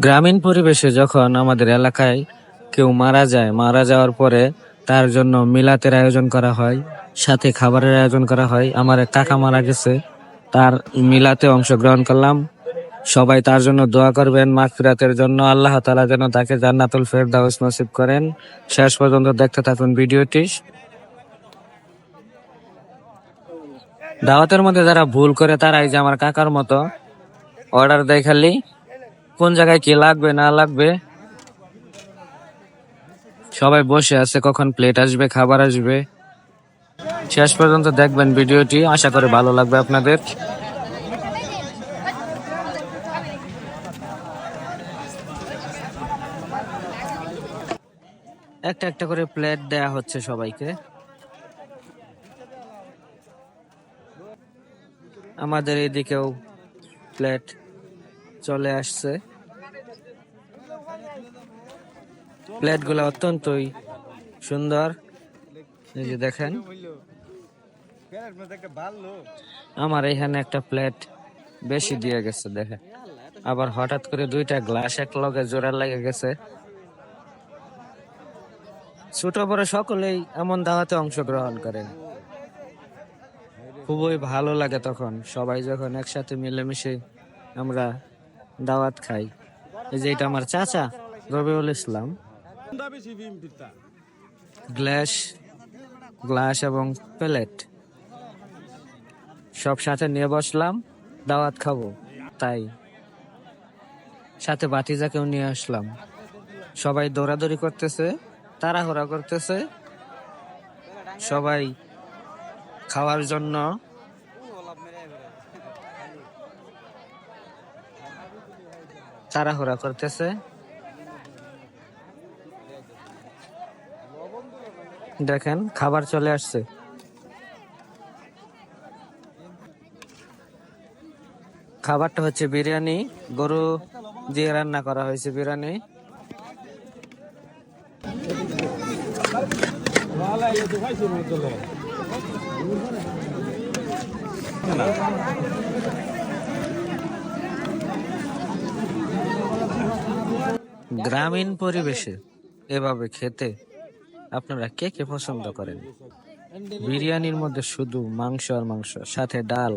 গ্রামীণ পরিবেশে যখন আমাদের এলাকায় কেউ মারা যায়, মারা যাওয়ার পরে তার জন্য মিলাতের আয়োজন করা হয়, সাথে খাবারের আয়োজন করা হয়। আমার এক কাকা মারা গেছে, তার মিলাতে অংশগ্রহণ করলাম। সবাই তার জন্য দোয়া করবেন মাগফিরাতের জন্য, আল্লাহ তাআলা যেন তাকে জান্নাতুল ফেরদাউস নসিব করেন। শেষ পর্যন্ত দেখতে থাকুন ভিডিওটি। দাওয়াতের মধ্যে যারা ভুল করে তারা এই যে আমার কাকার মতো অর্ডার দেয়, খালি কোন জায়গায় কি লাগবে না লাগবে। সবাই বসে আছে কখন প্লেট আসবে, খাবার আসবে। শেষ পর্যন্ত দেখবেন ভিডিওটি, আশা করি ভালো লাগবে আপনাদের। একটা একটা করে প্লেট দেয়া হচ্ছে সবাইকে। আমাদের এদিকেও প্লেট চলে আসছে। প্লেটগুলো অত্যন্তই সুন্দর, এই যে দেখেন। আমার এখানে একটা প্লেট বেশি দিয়ে গেছে দেখেন, আবার হঠাৎ করে দুইটা গ্লাস এক লগে জোড়া লেগে গেছে। ছোট বড় সকলেই এমন দাওয়াতে অংশগ্রহণ করেন, খুবই ভালো লাগে তখন সবাই যখন একসাথে মিলেমিশে আমরা দাওয়াত খাই। এই যে এটা আমার চাচা রবিউল ইসলাম। গ্লাস এবং প্লেট সব সাথে নিয়ে বসলাম, দাওয়াত খাবো, তাই সাথে বাতিজাকেও নিয়ে আসলাম। সবাই দৌড়াদৌড়ি করতেছে, তাড়াহুড়া করতেছে, সবাই খাওয়ার জন্য তাড়াহুড়া করতেছে। দেখেন খাবার চলে আসছে। খাবারটা হচ্ছে বিরিয়ানি, গরু দিয়ে রান্না করা হয়েছে বিরিয়ানি। গ্রামীণ পরিবেশে এভাবে খেতে আপনারা কে কে পছন্দ করেন? বিরিয়ানির মধ্যে শুধু মাংস আর মাংস, সাথে ডাল।